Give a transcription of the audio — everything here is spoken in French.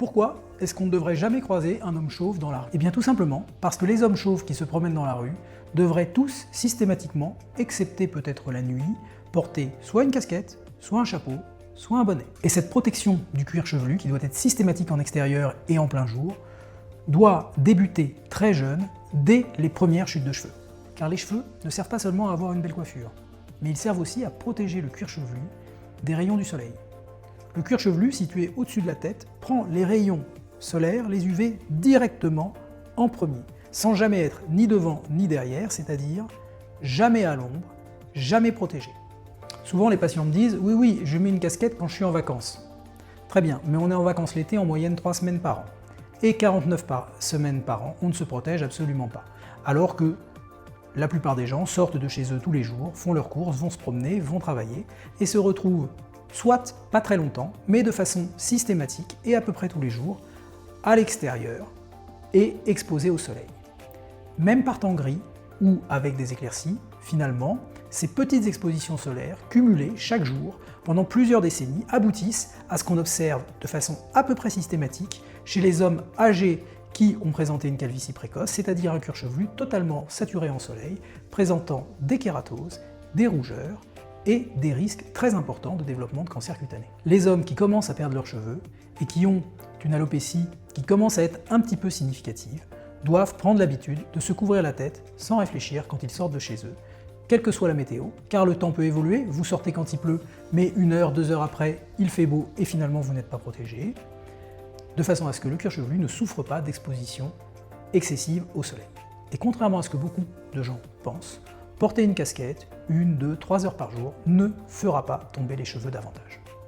Pourquoi est-ce qu'on ne devrait jamais croiser un homme chauve dans la rue? Eh bien tout simplement parce que les hommes chauves qui se promènent dans la rue devraient tous systématiquement, excepté peut-être la nuit, porter soit une casquette, soit un chapeau, soit un bonnet. Et cette protection du cuir chevelu, qui doit être systématique en extérieur et en plein jour, doit débuter très jeune, dès les premières chutes de cheveux. Car les cheveux ne servent pas seulement à avoir une belle coiffure, mais ils servent aussi à protéger le cuir chevelu des rayons du soleil. Le cuir chevelu, situé au-dessus de la tête, prend les rayons solaires, les UV, directement en premier, sans jamais être ni devant ni derrière, c'est-à-dire jamais à l'ombre, jamais protégé. Souvent les patients me disent « Oui, je mets une casquette quand je suis en vacances ». Très bien, mais on est en vacances l'été en moyenne 3 semaines par an. Et 49 semaines par an, on ne se protège absolument pas. Alors que la plupart des gens sortent de chez eux tous les jours, font leurs courses, vont se promener, vont travailler, et se retrouvent soit pas très longtemps, mais de façon systématique et à peu près tous les jours, à l'extérieur et exposés au soleil. Même par temps gris ou avec des éclaircies, finalement, ces petites expositions solaires, cumulées chaque jour, pendant plusieurs décennies, aboutissent à ce qu'on observe de façon à peu près systématique chez les hommes âgés qui ont présenté une calvitie précoce, c'est-à-dire un cuir chevelu totalement saturé en soleil, présentant des kératoses, des rougeurs et des risques très importants de développement de cancer cutané. Les hommes qui commencent à perdre leurs cheveux et qui ont une alopécie qui commence à être un petit peu significative doivent prendre l'habitude de se couvrir la tête sans réfléchir quand ils sortent de chez eux, quelle que soit la météo, car le temps peut évoluer, vous sortez quand il pleut, mais 1 heure, 2 heures après, il fait beau et finalement vous n'êtes pas protégé, de façon à ce que le cuir chevelu ne souffre pas d'exposition excessive au soleil. Et contrairement à ce que beaucoup de gens pensent, porter une casquette 1, 2, 3 heures par jour ne fera pas tomber les cheveux davantage.